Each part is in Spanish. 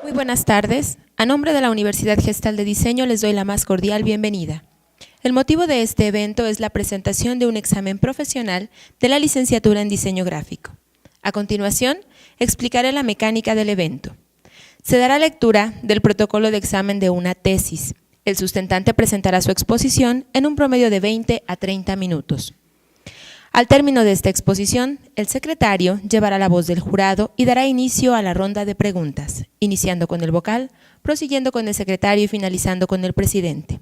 Muy buenas tardes. A nombre de la Universidad Gestal de Diseño les doy la más cordial bienvenida. El motivo de este evento es la presentación de un examen profesional de la licenciatura en Diseño Gráfico. A continuación, explicaré la mecánica del evento. Se dará lectura del protocolo de examen de una tesis. El sustentante presentará su exposición en un promedio de 20 a 30 minutos. Al término de esta exposición, el secretario llevará la voz del jurado y dará inicio a la ronda de preguntas, iniciando con el vocal, prosiguiendo con el secretario y finalizando con el presidente.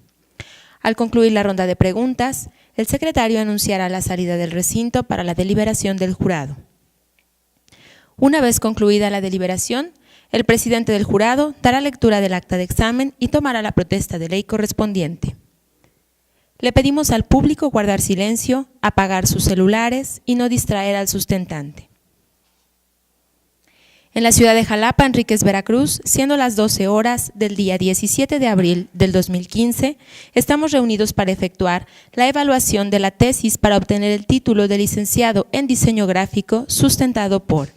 Al concluir la ronda de preguntas, el secretario anunciará la salida del recinto para la deliberación del jurado. Una vez concluida la deliberación, el presidente del jurado dará lectura del acta de examen y tomará la protesta de ley correspondiente. Le pedimos al público guardar silencio, apagar sus celulares y no distraer al sustentante. En la ciudad de Jalapa, Enríquez, Veracruz, siendo las 12 horas del día 17 de abril del 2015, estamos reunidos para efectuar la evaluación de la tesis para obtener el título de licenciado en diseño gráfico sustentado por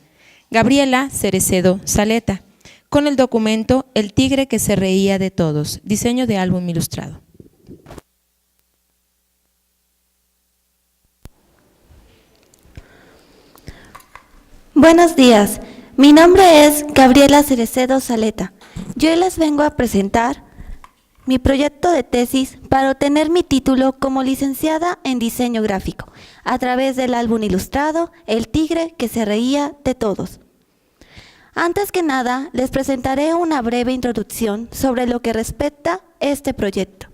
Gabriela Cerecedo Saleta, con el documento El tigre que se reía de todos, diseño de álbum ilustrado. Buenos días, mi nombre es Gabriela Cerecedo Saleta. Yo les vengo a presentar mi proyecto de tesis para obtener mi título como licenciada en diseño gráfico a través del álbum ilustrado El tigre que se reía de todos. Antes que nada, les presentaré una breve introducción sobre lo que respecta a este proyecto.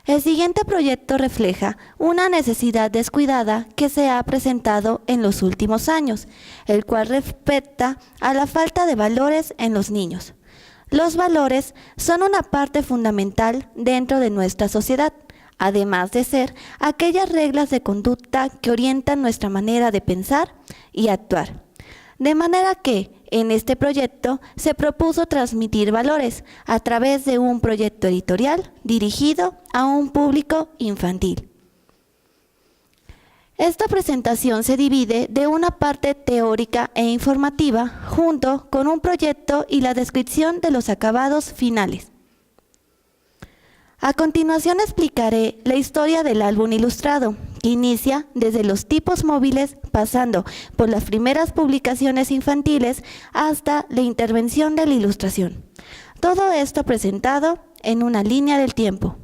El siguiente proyecto refleja una necesidad descuidada que se ha presentado en los últimos años, el cual respecta a la falta de valores en los niños. Los valores son una parte fundamental dentro de nuestra sociedad, además de ser aquellas reglas de conducta que orientan nuestra manera de pensar y actuar. De manera que, en este proyecto, se propuso transmitir valores a través de un proyecto editorial dirigido a un público infantil. Esta presentación se divide de una parte teórica e informativa junto con un proyecto y la descripción de los acabados finales. A continuación explicaré la historia del álbum ilustrado, que inicia desde los tipos móviles, pasando por las primeras publicaciones infantiles hasta la intervención de la ilustración. Todo esto presentado en una línea del tiempo.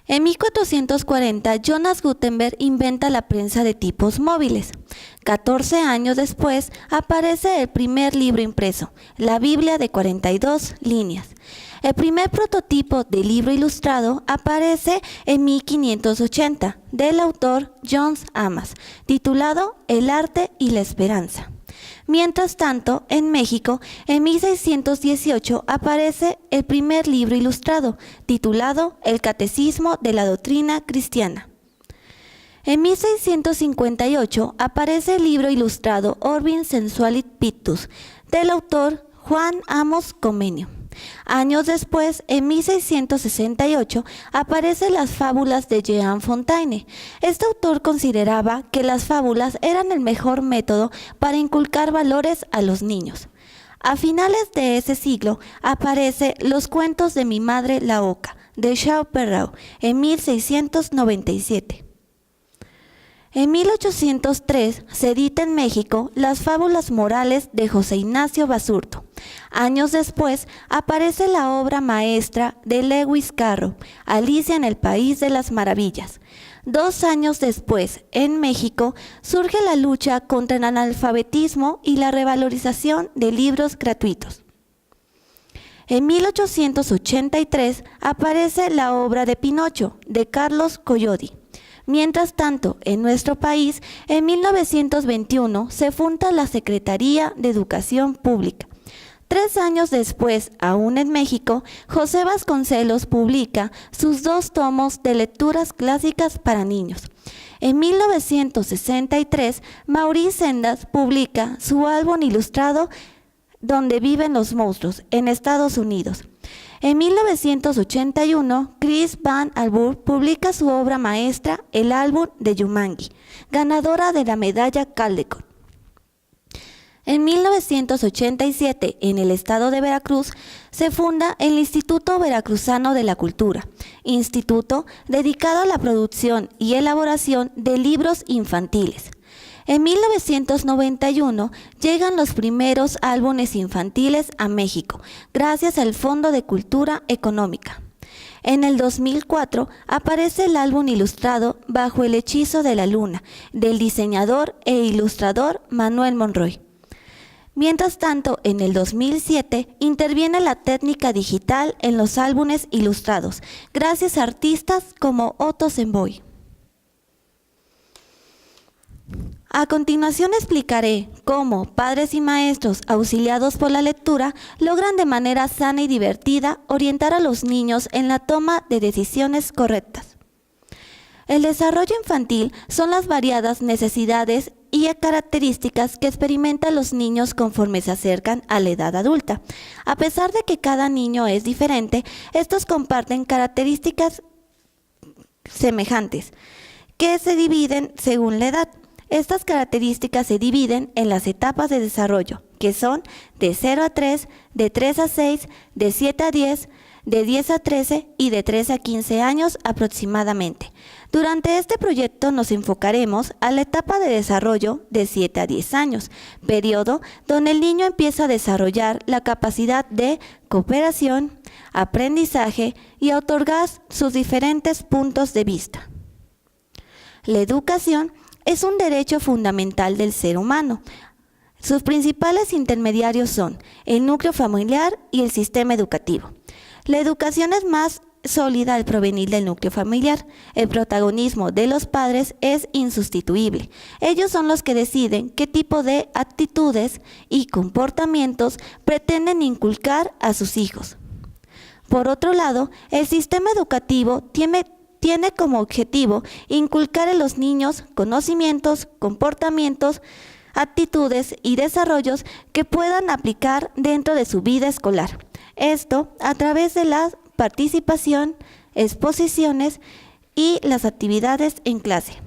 En 1440, Jonas Gutenberg inventa la prensa de tipos móviles. 14 años después, aparece el primer libro impreso, la Biblia de 42 líneas. El primer prototipo de libro ilustrado aparece en 1580, del autor John Amas, titulado El arte y la esperanza. Mientras tanto, en México, en 1618 aparece el primer libro ilustrado, titulado El Catecismo de la Doctrina Cristiana. En 1658 aparece el libro ilustrado Orbis Sensualis Pictus, del autor Juan Amos Comenio. Años después, en 1668, aparecen las fábulas de Jean Fontaine. Este autor consideraba que las fábulas eran el mejor método para inculcar valores a los niños. A finales de ese siglo, aparece Los cuentos de mi madre la oca, de Charles Perrault, en 1697. En 1803 se edita en México Las fábulas morales de José Ignacio Basurto. Años después aparece la obra maestra de Lewis Carroll, Alicia en el País de las Maravillas. 2 años después, en México, surge la lucha contra el analfabetismo y la revalorización de libros gratuitos. En 1883 aparece la obra de Pinocho, de Carlos Collodi. Mientras tanto, en nuestro país, en 1921 se funda la Secretaría de Educación Pública. 3 años después, aún en México, José Vasconcelos publica sus 2 tomos de lecturas clásicas para niños. En 1963, Maurice Sendas publica su álbum ilustrado Donde viven los monstruos, en Estados Unidos. En 1981, Chris Van Allsburg publica su obra maestra, el álbum de Jumanji, ganadora de la medalla Caldecott. En 1987, en el estado de Veracruz, se funda el Instituto Veracruzano de la Cultura, instituto dedicado a la producción y elaboración de libros infantiles. En 1991 llegan los primeros álbumes infantiles a México, gracias al Fondo de Cultura Económica. En el 2004 aparece el álbum ilustrado Bajo el hechizo de la luna, del diseñador e ilustrador Manuel Monroy. Mientras tanto, en el 2007 interviene la técnica digital en los álbumes ilustrados, gracias a artistas como Otto Semboy. A continuación explicaré cómo padres y maestros, auxiliados por la lectura, logran de manera sana y divertida orientar a los niños en la toma de decisiones correctas. El desarrollo infantil son las variadas necesidades y características que experimentan los niños conforme se acercan a la edad adulta. A pesar de que cada niño es diferente, estos comparten características semejantes que se dividen según la edad. Estas características se dividen en las etapas de desarrollo, que son de 0 a 3, de 3 a 6, de 7 a 10, de 10 a 13 y de 13 a 15 años aproximadamente. Durante este proyecto nos enfocaremos a la etapa de desarrollo de 7 a 10 años, periodo donde el niño empieza a desarrollar la capacidad de cooperación, aprendizaje y a otorgar sus diferentes puntos de vista. La educación es un derecho fundamental del ser humano. Sus principales intermediarios son el núcleo familiar y el sistema educativo. La educación es más sólida al provenir del núcleo familiar. El protagonismo de los padres es insustituible. Ellos son los que deciden qué tipo de actitudes y comportamientos pretenden inculcar a sus hijos. Por otro lado, el sistema educativo tiene como objetivo inculcar en los niños conocimientos, comportamientos, actitudes y desarrollos que puedan aplicar dentro de su vida escolar. Esto a través de la participación, exposiciones y las actividades en clase.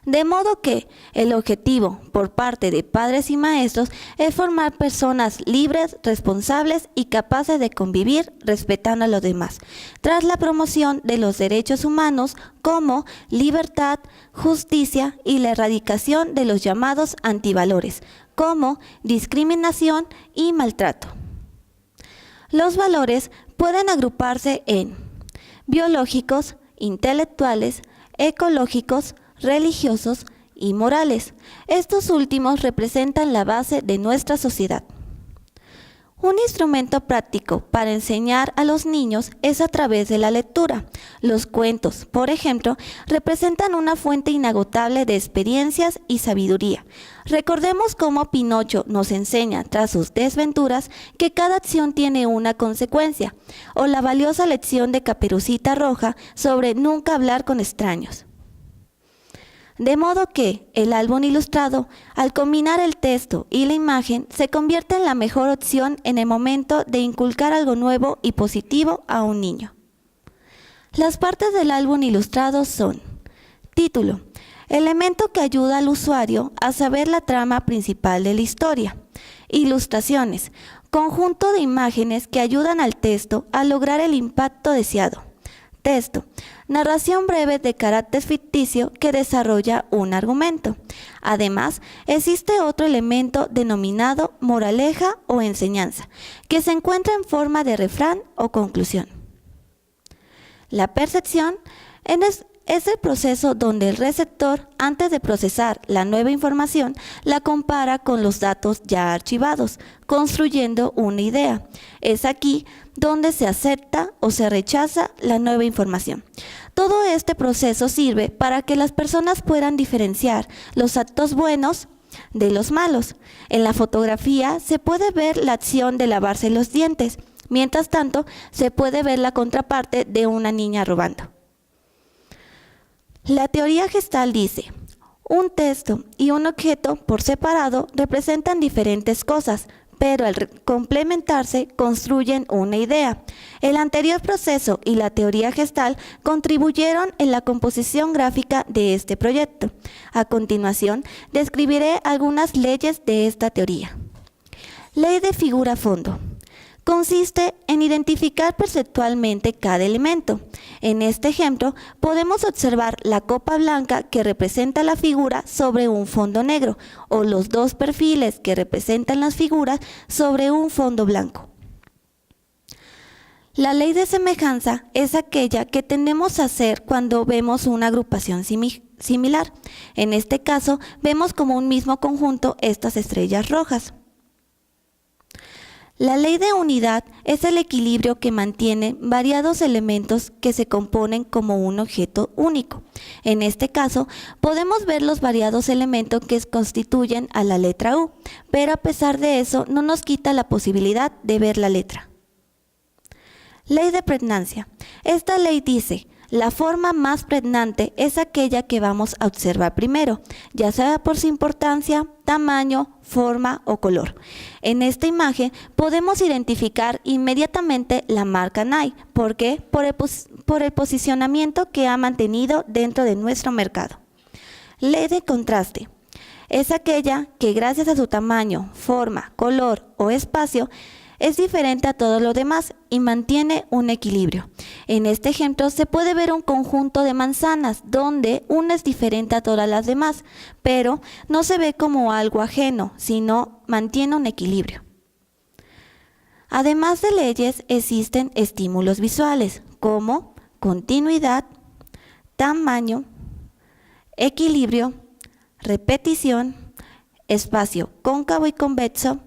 De modo que el objetivo por parte de padres y maestros es formar personas libres, responsables y capaces de convivir respetando a los demás, tras la promoción de los derechos humanos como libertad, justicia y la erradicación de los llamados antivalores, como discriminación y maltrato. Los valores pueden agruparse en biológicos, intelectuales, ecológicos, religiosos y morales. Estos últimos representan la base de nuestra sociedad. Un instrumento práctico para enseñar a los niños es a través de la lectura. Los cuentos, por ejemplo, representan una fuente inagotable de experiencias y sabiduría. Recordemos cómo Pinocho nos enseña, tras sus desventuras, que cada acción tiene una consecuencia, o la valiosa lección de Caperucita Roja sobre nunca hablar con extraños. De modo que el álbum ilustrado, al combinar el texto y la imagen, se convierte en la mejor opción en el momento de inculcar algo nuevo y positivo a un niño. Las partes del álbum ilustrado son: título, elemento que ayuda al usuario a saber la trama principal de la historia; ilustraciones, conjunto de imágenes que ayudan al texto a lograr el impacto deseado; texto, narración breve de carácter ficticio que desarrolla un argumento. Además, existe otro elemento denominado moraleja o enseñanza, que se encuentra en forma de refrán o conclusión. La percepción es el proceso donde el receptor, antes de procesar la nueva información, la compara con los datos ya archivados, construyendo una idea. Es aquí donde se acepta o se rechaza la nueva información. Todo este proceso sirve para que las personas puedan diferenciar los actos buenos de los malos. En la fotografía se puede ver la acción de lavarse los dientes. Mientras tanto, se puede ver la contraparte de una niña robando. La teoría gestal dice: un texto y un objeto por separado representan diferentes cosas, pero al complementarse construyen una idea. El anterior proceso y la teoría gestal contribuyeron en la composición gráfica de este proyecto. A continuación, describiré algunas leyes de esta teoría. Ley de figura-fondo. Consiste en identificar perceptualmente cada elemento. En este ejemplo, podemos observar la copa blanca que representa la figura sobre un fondo negro, o los dos perfiles que representan las figuras sobre un fondo blanco. La ley de semejanza es aquella que tendemos a hacer cuando vemos una agrupación similar. En este caso, vemos como un mismo conjunto estas estrellas rojas. La ley de unidad es el equilibrio que mantiene variados elementos que se componen como un objeto único. En este caso, podemos ver los variados elementos que constituyen a la letra U, pero a pesar de eso no nos quita la posibilidad de ver la letra. Ley de pregnancia. Esta ley dice: la forma más pregnante es aquella que vamos a observar primero, ya sea por su importancia, tamaño, forma o color. En esta imagen podemos identificar inmediatamente la marca Nike. ¿Por qué? Por el posicionamiento que ha mantenido dentro de nuestro mercado. Ley de contraste. Es aquella que gracias a su tamaño, forma, color o espacio es diferente a todo lo demás y mantiene un equilibrio. En este ejemplo se puede ver un conjunto de manzanas donde una es diferente a todas las demás, pero no se ve como algo ajeno, sino mantiene un equilibrio. Además de leyes, existen estímulos visuales como continuidad, tamaño, equilibrio, repetición, espacio cóncavo y convexo,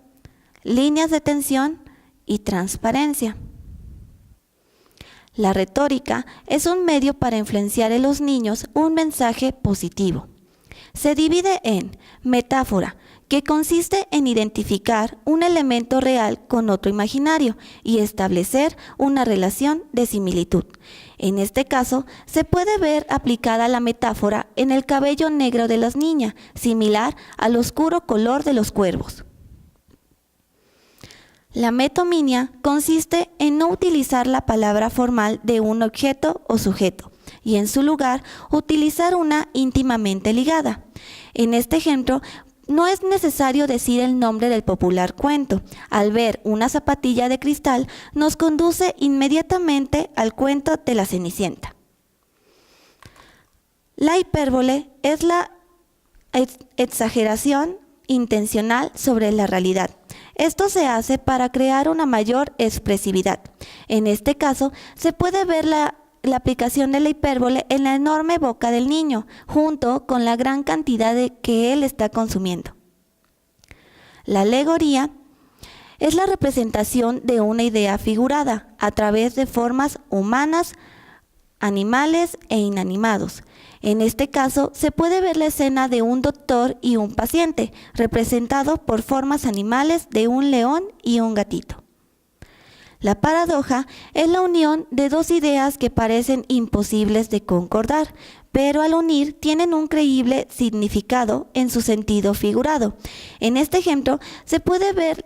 líneas de tensión y transparencia. La retórica es un medio para influenciar en los niños un mensaje positivo. Se divide en metáfora, que consiste en identificar un elemento real con otro imaginario y establecer una relación de similitud. En este caso, se puede ver aplicada la metáfora en el cabello negro de las niñas, similar al oscuro color de los cuervos. La metominia consiste en no utilizar la palabra formal de un objeto o sujeto y en su lugar utilizar una íntimamente ligada. En este ejemplo, no es necesario decir el nombre del popular cuento. Al ver una zapatilla de cristal, nos conduce inmediatamente al cuento de la Cenicienta. La hipérbole es la exageración intencional sobre la realidad. Esto se hace para crear una mayor expresividad. En este caso, se puede ver la aplicación de la hipérbole en la enorme boca del niño, junto con la gran cantidad que él está consumiendo. La alegoría es la representación de una idea figurada a través de formas humanas, animales e inanimados. En este caso, se puede ver la escena de un doctor y un paciente, representado por formas animales de un león y un gatito. La paradoja es la unión de dos ideas que parecen imposibles de concordar, pero al unir tienen un creíble significado en su sentido figurado. En este ejemplo, se puede ver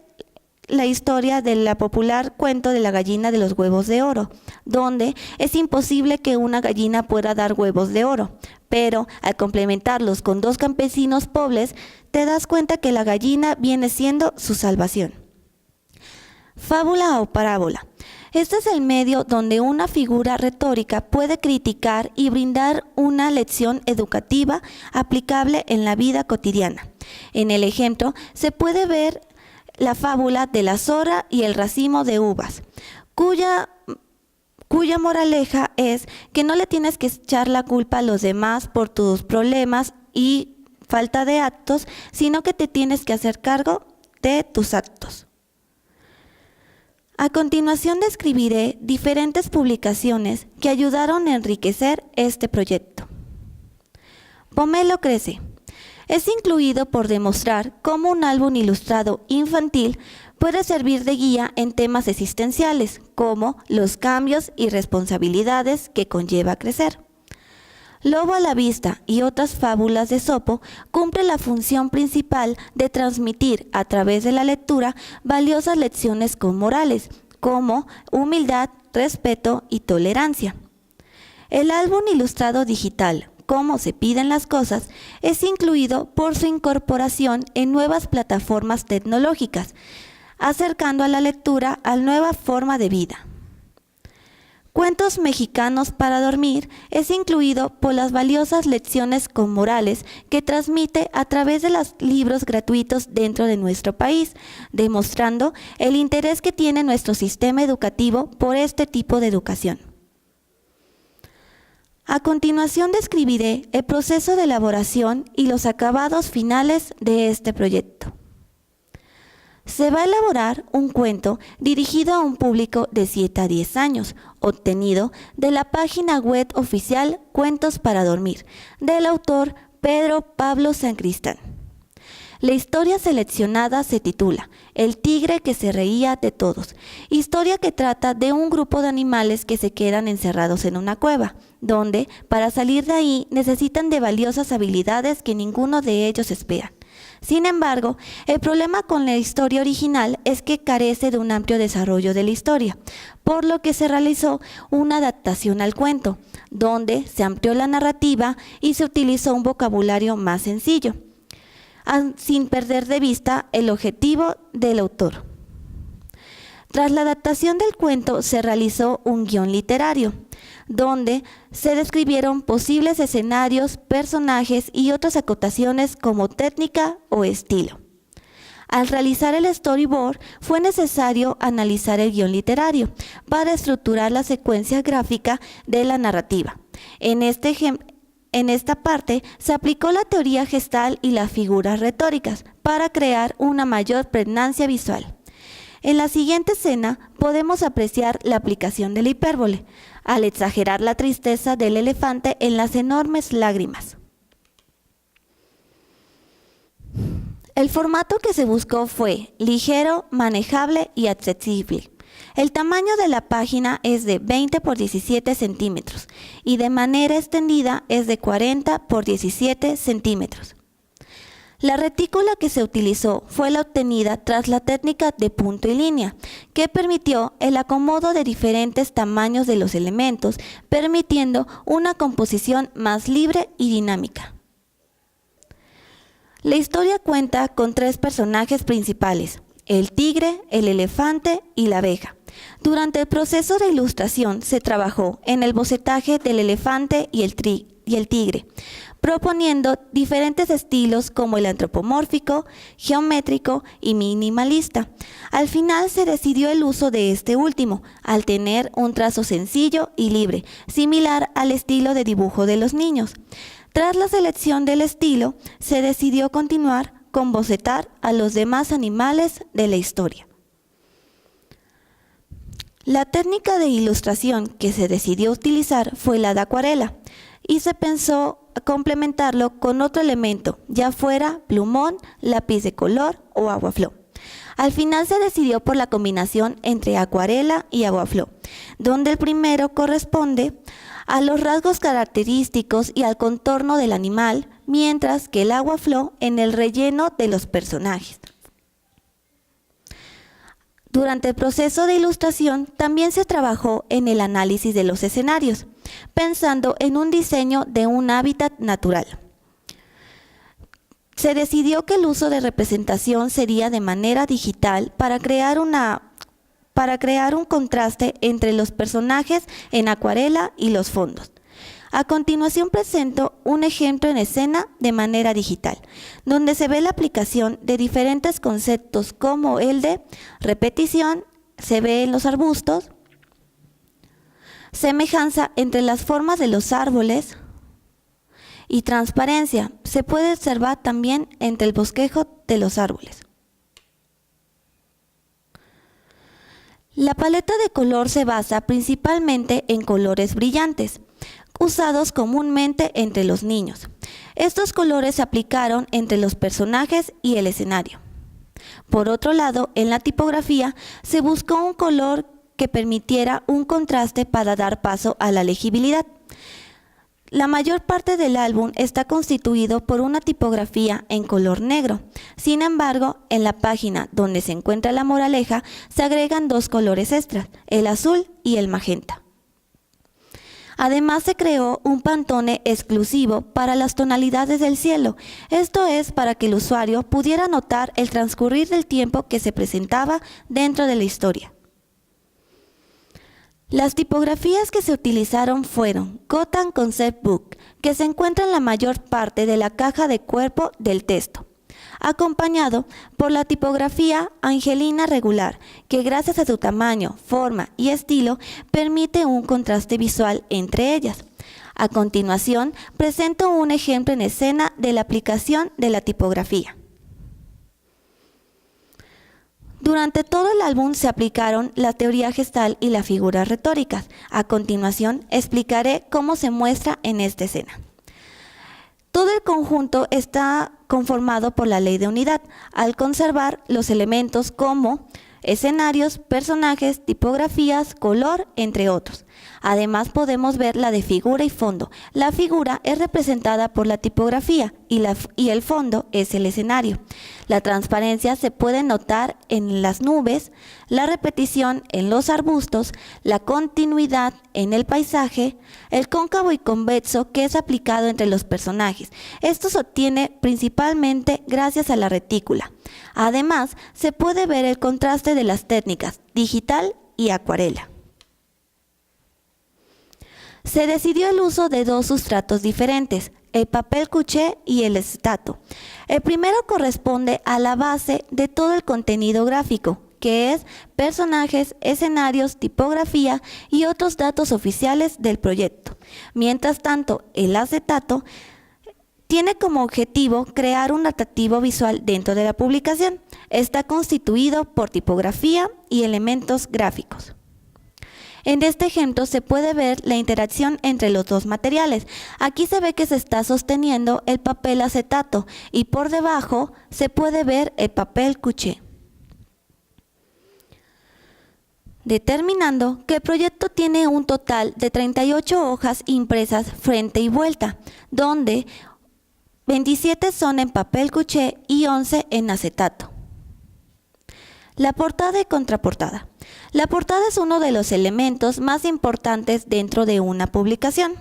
la historia del popular cuento de la gallina de los huevos de oro, donde es imposible que una gallina pueda dar huevos de oro, pero al complementarlos con dos campesinos pobres, te das cuenta que la gallina viene siendo su salvación. Fábula o parábola. Este es el medio donde una figura retórica puede criticar y brindar una lección educativa aplicable en la vida cotidiana. En el ejemplo, se puede ver la fábula de la zorra y el racimo de uvas, cuya moraleja es que no le tienes que echar la culpa a los demás por tus problemas y falta de actos, sino que te tienes que hacer cargo de tus actos. A continuación describiré diferentes publicaciones que ayudaron a enriquecer este proyecto. Pomelo crece. Es incluido por demostrar cómo un álbum ilustrado infantil puede servir de guía en temas existenciales, como los cambios y responsabilidades que conlleva crecer. Lobo a la vista y otras fábulas de Esopo cumple la función principal de transmitir a través de la lectura valiosas lecciones conmorales, como humildad, respeto y tolerancia. El álbum ilustrado digital, Cómo se piden las cosas, es incluido por su incorporación en nuevas plataformas tecnológicas, acercando a la lectura a nueva forma de vida. Cuentos mexicanos para dormir es incluido por las valiosas lecciones conmorales que transmite a través de los libros gratuitos dentro de nuestro país, demostrando el interés que tiene nuestro sistema educativo por este tipo de educación. A continuación describiré el proceso de elaboración y los acabados finales de este proyecto. Se va a elaborar un cuento dirigido a un público de 7 a 10 años, obtenido de la página web oficial Cuentos para Dormir, del autor Pedro Pablo Sancristán. La historia seleccionada se titula El tigre que se reía de todos, historia que trata de un grupo de animales que se quedan encerrados en una cueva, donde para salir de ahí necesitan de valiosas habilidades que ninguno de ellos espera. Sin embargo, el problema con la historia original es que carece de un amplio desarrollo de la historia, por lo que se realizó una adaptación al cuento, donde se amplió la narrativa y se utilizó un vocabulario más sencillo, sin perder de vista el objetivo del autor. Tras la adaptación del cuento se realizó un guión literario, donde se describieron posibles escenarios, personajes y otras acotaciones como técnica o estilo. Al realizar el storyboard fue necesario analizar el guión literario para estructurar la secuencia gráfica de la narrativa. En esta parte se aplicó la teoría gestal y las figuras retóricas para crear una mayor pregnancia visual. En la siguiente escena podemos apreciar la aplicación de la hipérbole, al exagerar la tristeza del elefante en las enormes lágrimas. El formato que se buscó fue ligero, manejable y accesible. El tamaño de la página es de 20 por 17 centímetros y de manera extendida es de 40 por 17 centímetros. La retícula que se utilizó fue la obtenida tras la técnica de punto y línea, que permitió el acomodo de diferentes tamaños de los elementos, permitiendo una composición más libre y dinámica. La historia cuenta con 3 personajes principales: el tigre, el elefante y la abeja. Durante el proceso de ilustración se trabajó en el bocetaje del elefante y el tigre, proponiendo diferentes estilos como el antropomórfico, geométrico y minimalista. Al final se decidió el uso de este último, al tener un trazo sencillo y libre, similar al estilo de dibujo de los niños. Tras la selección del estilo, se decidió continuar con bocetar a los demás animales de la historia. La técnica de ilustración que se decidió utilizar fue la de acuarela, y se pensó complementarlo con otro elemento, ya fuera plumón, lápiz de color o aguafló. Al final se decidió por la combinación entre acuarela y aguafló, donde el primero corresponde a los rasgos característicos y al contorno del animal, mientras que el aguafló en el relleno de los personajes. Durante el proceso de ilustración también se trabajó en el análisis de los escenarios, pensando en un diseño de un hábitat natural. Se decidió que el uso de representación sería de manera digital para crear un contraste entre los personajes en acuarela y los fondos. A continuación presento un ejemplo en escena de manera digital, donde se ve la aplicación de diferentes conceptos como el de repetición, se ve en los arbustos, semejanza entre las formas de los árboles y transparencia, se puede observar también entre el bosquejo de los árboles. La paleta de color se basa principalmente en colores brillantes, usados comúnmente entre los niños. Estos colores se aplicaron entre los personajes y el escenario. Por otro lado, en la tipografía se buscó un color que permitiera un contraste para dar paso a la legibilidad. La mayor parte del álbum está constituido por una tipografía en color negro. Sin embargo, en la página donde se encuentra la moraleja se agregan dos colores extras, el azul y el magenta. Además se creó un Pantone exclusivo para las tonalidades del cielo, esto es para que el usuario pudiera notar el transcurrir del tiempo que se presentaba dentro de la historia. Las tipografías que se utilizaron fueron Gotham Concept Book, que se encuentra en la mayor parte de la caja de cuerpo del texto, acompañado por la tipografía Angelina Regular, que gracias a su tamaño, forma y estilo permite un contraste visual entre ellas. A continuación, presento un ejemplo en escena de la aplicación de la tipografía. Durante todo el álbum se aplicaron la teoría gestal y las figuras retóricas. A continuación, explicaré cómo se muestra en esta escena. Todo el conjunto está conformado por la ley de unidad, al conservar los elementos como escenarios, personajes, tipografías, color, entre otros. Además podemos ver la de figura y fondo. La figura es representada por la tipografía y el fondo es el escenario. La transparencia se puede notar en las nubes, la repetición en los arbustos, la continuidad en el paisaje, el cóncavo y convexo que es aplicado entre los personajes. Esto se obtiene principalmente gracias a la retícula. Además, se puede ver el contraste de las técnicas digital y acuarela. Se decidió el uso de dos sustratos diferentes, el papel cuché y el acetato. El primero corresponde a la base de todo el contenido gráfico, que es personajes, escenarios, tipografía y otros datos oficiales del proyecto. Mientras tanto, el acetato tiene como objetivo crear un atractivo visual dentro de la publicación. Está constituido por tipografía y elementos gráficos. En este ejemplo se puede ver la interacción entre los dos materiales. Aquí se ve que se está sosteniendo el papel acetato y por debajo se puede ver el papel cuché. Determinando que el proyecto tiene un total de 38 hojas impresas frente y vuelta, donde 27 son en papel cuché y 11 en acetato. La portada y contraportada. La portada es uno de los elementos más importantes dentro de una publicación.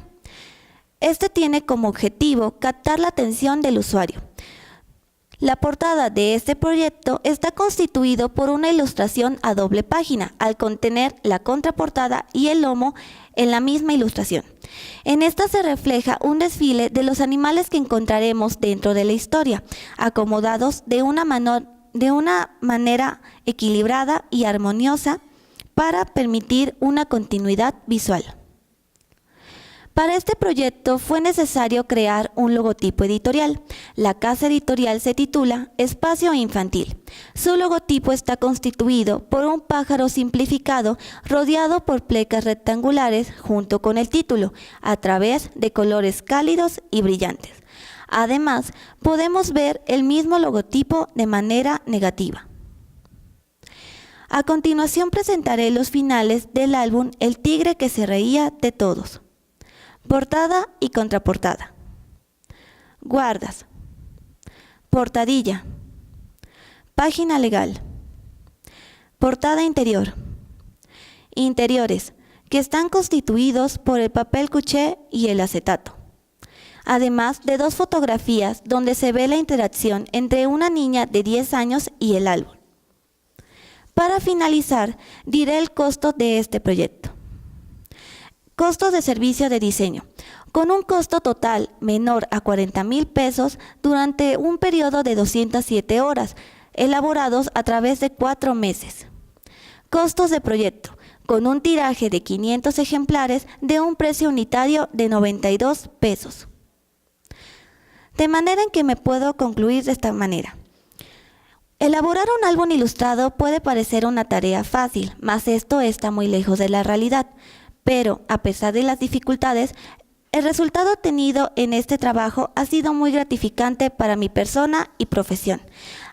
Este tiene como objetivo captar la atención del usuario. La portada de este proyecto está constituido por una ilustración a doble página, al contener la contraportada y el lomo en la misma ilustración. En esta se refleja un desfile de los animales que encontraremos dentro de la historia, acomodados de una manera equilibrada y armoniosa para permitir una continuidad visual. Para este proyecto fue necesario crear un logotipo editorial. La casa editorial se titula Espacio Infantil. Su logotipo está constituido por un pájaro simplificado rodeado por plecas rectangulares junto con el título, a través de colores cálidos y brillantes. Además, podemos ver el mismo logotipo de manera negativa. A continuación presentaré los finales del álbum El tigre que se reía de todos. Portada y contraportada. Guardas. Portadilla. Página legal. Portada interior. Interiores, que están constituidos por el papel cuché y el acetato. Además de dos fotografías donde se ve la interacción entre una niña de 10 años y el álbum. Para finalizar, diré el costo de este proyecto. Costos de servicio de diseño. Con un costo total menor a 40,000 pesos durante un periodo de 207 horas, elaborados a través de 4 meses. Costos de proyecto. Con un tiraje de 500 ejemplares de un precio unitario de 92 pesos. De manera en que me puedo concluir de esta manera. Elaborar un álbum ilustrado puede parecer una tarea fácil, mas esto está muy lejos de la realidad. Pero, a pesar de las dificultades, el resultado obtenido en este trabajo ha sido muy gratificante para mi persona y profesión,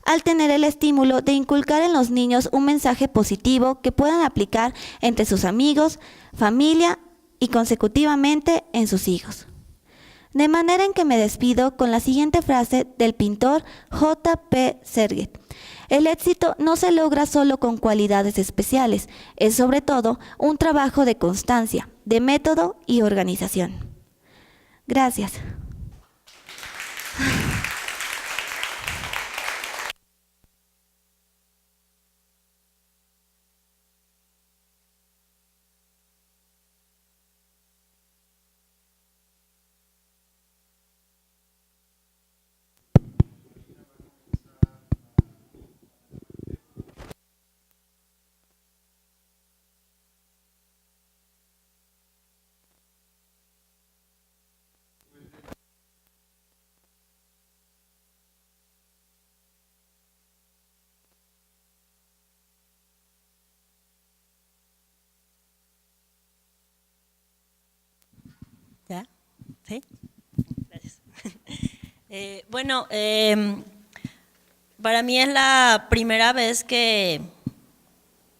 al tener el estímulo de inculcar en los niños un mensaje positivo que puedan aplicar entre sus amigos, familia y consecutivamente en sus hijos. De manera en que me despido con la siguiente frase del pintor J. P. Serget. El éxito no se logra solo con cualidades especiales, es sobre todo un trabajo de constancia, de método y organización. Gracias. ¿Ya? ¿Sí? Gracias. Bueno, para mí es la primera vez que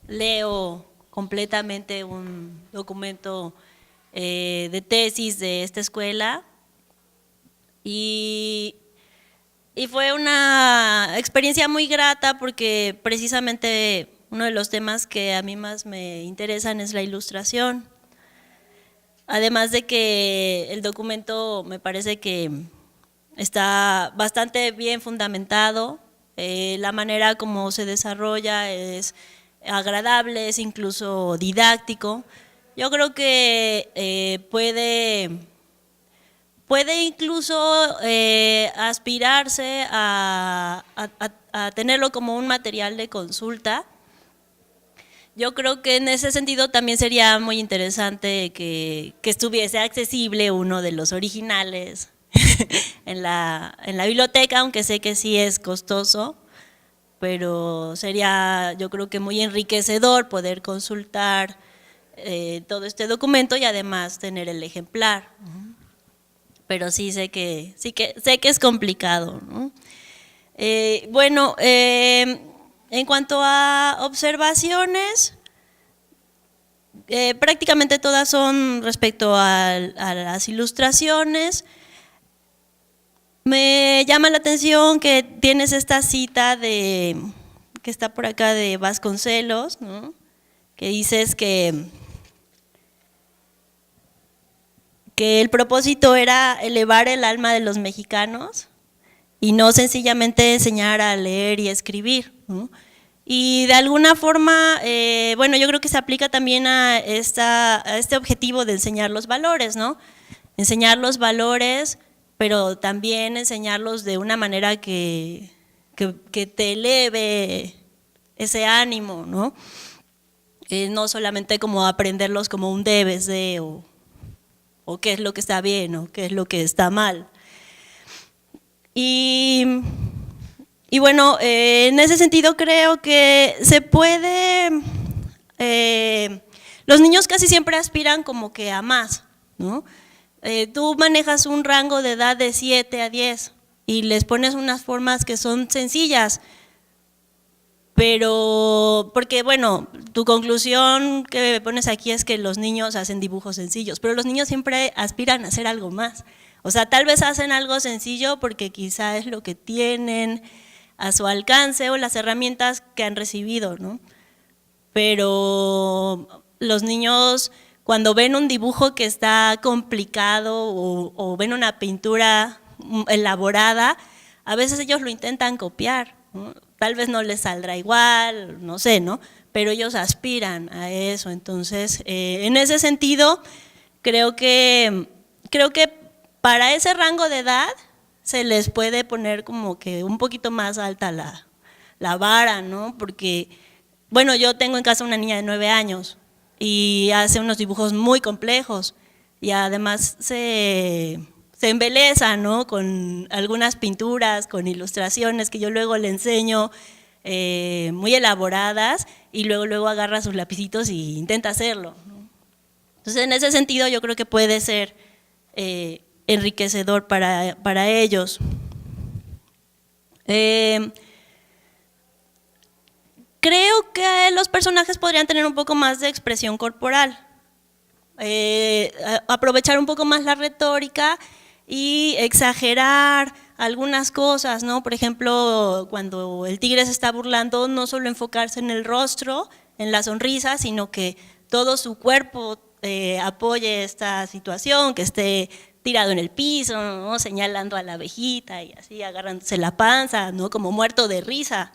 leo completamente un documento de tesis de esta escuela y fue una experiencia muy grata porque precisamente uno de los temas que a mí más me interesan es la ilustración. Además de que el documento me parece que está bastante bien fundamentado, la manera como se desarrolla es agradable, es incluso didáctico. Yo creo que puede incluso aspirarse a tenerlo como un material de consulta. Yo creo que en ese sentido también sería muy interesante que estuviese accesible uno de los originales en la biblioteca, aunque sé que sí es costoso, pero sería yo creo que muy enriquecedor poder consultar todo este documento y además tener el ejemplar. Pero sí sé que es complicado, ¿no? Bueno, en cuanto a observaciones, prácticamente todas son respecto a las ilustraciones. Me llama la atención que tienes esta cita que está por acá de Vasconcelos, ¿no? Que dices que el propósito era elevar el alma de los mexicanos y no sencillamente enseñar a leer y escribir, ¿no? Y de alguna forma, bueno, yo creo que se aplica también a este objetivo de enseñar los valores, ¿no? Enseñar los valores, pero también enseñarlos de una manera que te eleve ese ánimo, ¿no? No solamente como aprenderlos como un debes de, o qué es lo que está bien, o qué es lo que está mal. Y bueno, en ese sentido creo que se puede, los niños casi siempre aspiran como que a más, ¿no? Tú manejas un rango de edad de 7 a 10 y les pones unas formas que son sencillas, pero, porque bueno, tu conclusión que pones aquí es que los niños hacen dibujos sencillos, pero los niños siempre aspiran a hacer algo más. O sea, tal vez hacen algo sencillo porque quizá es lo que tienen a su alcance o las herramientas que han recibido, ¿no? Pero los niños cuando ven un dibujo que está complicado o ven una pintura elaborada, a veces ellos lo intentan copiar, ¿no? Tal vez no les saldrá igual, no sé, ¿no? Pero ellos aspiran a eso. Entonces, en ese sentido, creo que para ese rango de edad se les puede poner como que un poquito más alta la vara, ¿no? Porque, bueno, yo tengo en casa una niña de 9 años y hace unos dibujos muy complejos y además se embeleza, ¿no? Con algunas pinturas, con ilustraciones que yo luego le enseño muy elaboradas y luego agarra sus lapicitos e intenta hacerlo, ¿no? Entonces, en ese sentido yo creo que puede ser enriquecedor para ellos. Creo que los personajes podrían tener un poco más de expresión corporal, aprovechar un poco más la retórica y exagerar algunas cosas, ¿no? Por ejemplo, cuando el tigre se está burlando, no solo enfocarse en el rostro, en la sonrisa, sino que todo su cuerpo apoye esta situación, que esté tirado en el piso, ¿no? Señalando a la abejita y así agarrándose la panza, ¿no? Como muerto de risa.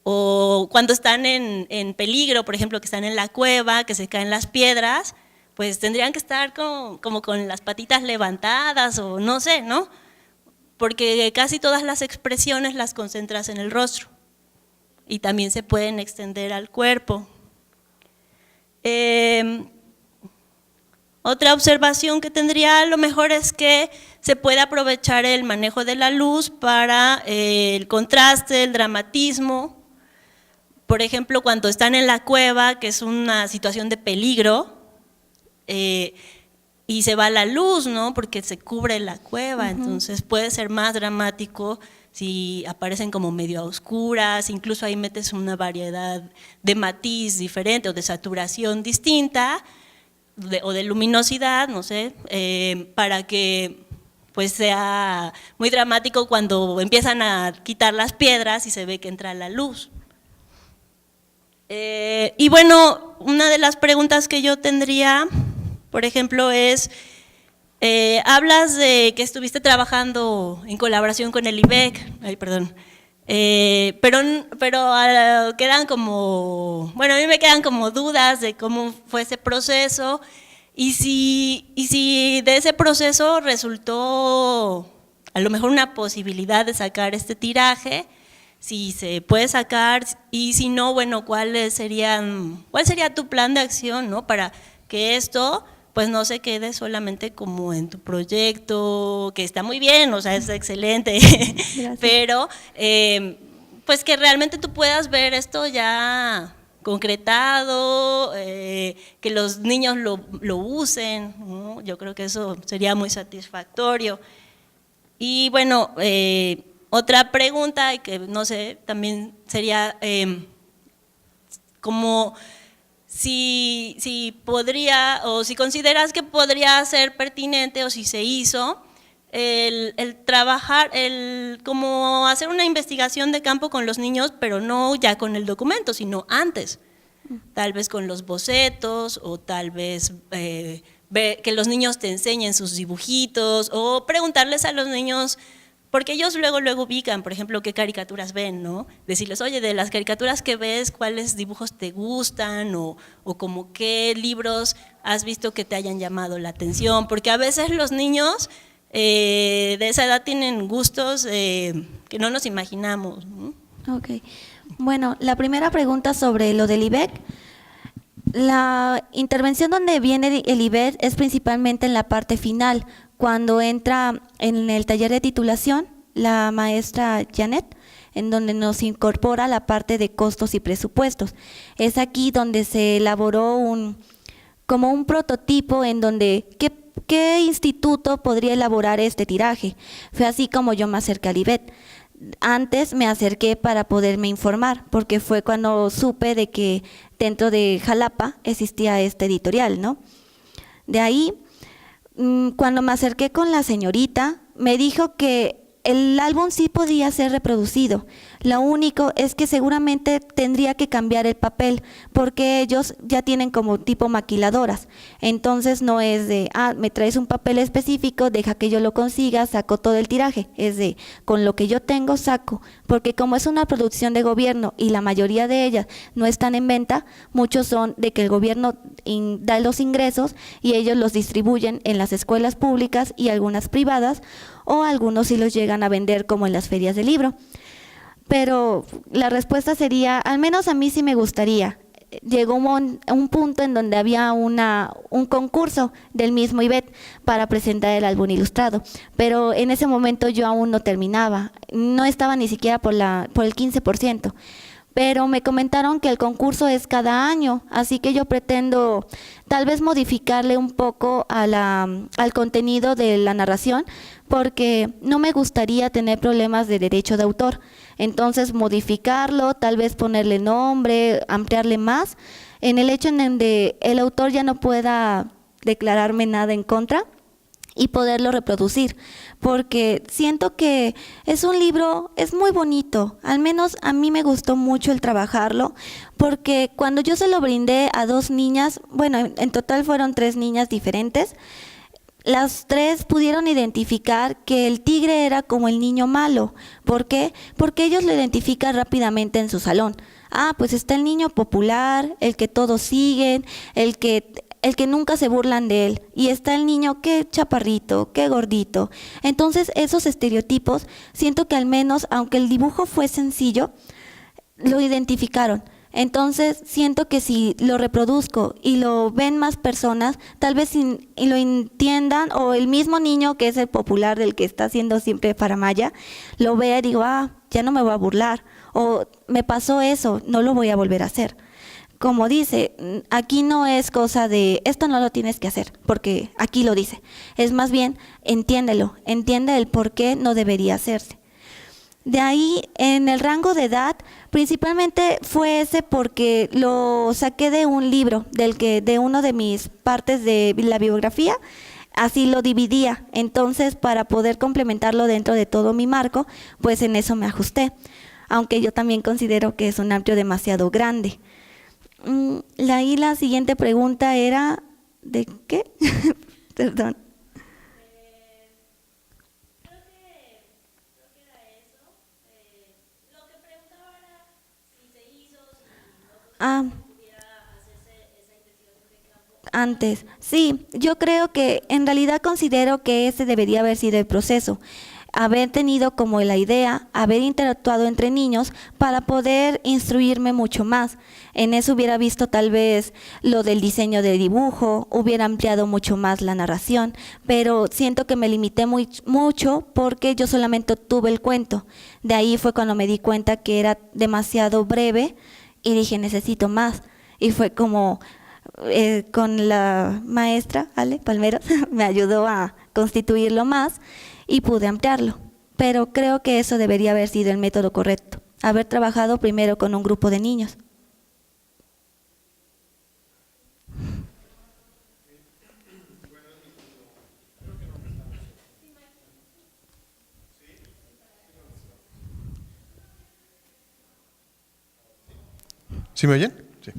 O cuando están en peligro, por ejemplo, que están en la cueva, que se caen las piedras, pues tendrían que estar como con las patitas levantadas o no sé, ¿no? Porque casi todas las expresiones las concentras en el rostro y también se pueden extender al cuerpo. Otra observación que tendría a lo mejor es que se puede aprovechar el manejo de la luz para el contraste, el dramatismo. Por ejemplo, cuando están en la cueva, que es una situación de peligro, y se va la luz, ¿no? Porque se cubre la cueva, entonces puede ser más dramático si aparecen como medio a oscuras, incluso ahí metes una variedad de matiz diferente o de saturación distinta, o de luminosidad, no sé, para que pues sea muy dramático cuando empiezan a quitar las piedras y se ve que entra la luz. Y bueno, una de las preguntas que yo tendría, por ejemplo, es, hablas de que estuviste trabajando en colaboración con el IBEC, pero quedan como, bueno, a mí me quedan como dudas de cómo fue ese proceso y si de ese proceso resultó a lo mejor una posibilidad de sacar este tiraje, si se puede sacar y si no, bueno, ¿cuál sería tu plan de acción, ¿no? Para que esto pues no se quede solamente como en tu proyecto, que está muy bien, o sea, es excelente, pero pues que realmente tú puedas ver esto ya concretado, que los niños lo usen, ¿no? Yo creo que eso sería muy satisfactorio. Y bueno, otra pregunta, y que no sé, también sería como si podría, o si consideras que podría ser pertinente, o si se hizo, el trabajar, como hacer una investigación de campo con los niños, pero no ya con el documento, sino antes, tal vez con los bocetos, o tal vez que los niños te enseñen sus dibujitos, o preguntarles a los niños, porque ellos luego ubican, por ejemplo, qué caricaturas ven, ¿no? Decirles, oye, de las caricaturas que ves, ¿cuáles dibujos te gustan? O como qué libros has visto que te hayan llamado la atención, porque a veces los niños de esa edad tienen gustos que no nos imaginamos, ¿no? Ok, bueno, la primera pregunta sobre lo del IBEC. La intervención donde viene el IBEC es principalmente en la parte final, cuando entra en el taller de titulación la maestra Janet, en donde nos incorpora la parte de costos y presupuestos. Es aquí donde se elaboró como un prototipo en donde ¿qué instituto podría elaborar este tiraje? Fue así como yo me acerqué al IBEC. Antes me acerqué para poderme informar, porque fue cuando supe de que dentro de Jalapa existía este editorial, ¿no? De ahí, cuando me acerqué con la señorita, me dijo que el álbum sí podía ser reproducido. Lo único es que seguramente tendría que cambiar el papel, porque ellos ya tienen como tipo maquiladoras. Entonces no es de, me traes un papel específico, deja que yo lo consiga, saco todo el tiraje. Es de, con lo que yo tengo saco, porque como es una producción de gobierno y la mayoría de ellas no están en venta, muchos son de que el gobierno da los ingresos y ellos los distribuyen en las escuelas públicas y algunas privadas, o algunos sí los llegan a vender como en las ferias de libro. Pero la respuesta sería, al menos a mí sí me gustaría. Llegó un punto en donde había un concurso del mismo IBEC para presentar el álbum ilustrado, pero en ese momento yo aún no terminaba, no estaba ni siquiera por el 15%. Pero me comentaron que el concurso es cada año, así que yo pretendo tal vez modificarle un poco al contenido de la narración, porque no me gustaría tener problemas de derecho de autor. Entonces modificarlo, tal vez ponerle nombre, ampliarle más, en el hecho en donde el autor ya no pueda declararme nada en contra, y poderlo reproducir, porque siento que es un libro, es muy bonito, al menos a mí me gustó mucho el trabajarlo, porque cuando yo se lo brindé a 2 niñas, bueno, en total fueron 3 niñas diferentes, las 3 pudieron identificar que el tigre era como el niño malo. ¿Por qué? Porque ellos lo identifican rápidamente en su salón. Ah, pues está el niño popular, el que todos siguen, el que nunca se burlan de él. Y está el niño que chaparrito, que gordito. Entonces esos estereotipos, siento que al menos, aunque el dibujo fue sencillo, lo identificaron. Entonces siento que si lo reproduzco y lo ven más personas, tal vez y lo entiendan, o el mismo niño que es el popular del que está haciendo siempre faramalla, lo vea y digo, ah, ya no me voy a burlar, o me pasó eso, no lo voy a volver a hacer. Como dice, aquí no es cosa de esto no lo tienes que hacer, porque aquí lo dice. Es más bien, entiéndelo, entiende el por qué no debería hacerse. De ahí, en el rango de edad, principalmente fue ese porque lo saqué de un libro, de uno de mis partes de la biografía, así lo dividía. Entonces, para poder complementarlo dentro de todo mi marco, pues en eso me ajusté. Aunque yo también considero que es un amplio demasiado grande. Ahí la siguiente pregunta era, ¿de qué? Perdón. Ah, antes, sí, yo creo que en realidad considero que ese debería haber sido el proceso, haber tenido como la idea, haber interactuado entre niños para poder instruirme mucho más. En eso hubiera visto tal vez lo del diseño del dibujo, hubiera ampliado mucho más la narración, pero siento que me limité mucho porque yo solamente tuve el cuento. De ahí fue cuando me di cuenta que era demasiado breve y dije, necesito más. Y fue como con la maestra, Ale Palmeros, me ayudó a constituirlo más y pude ampliarlo. Pero creo que eso debería haber sido el método correcto, haber trabajado primero con un grupo de niños. ¿Sí me oyen? Sí.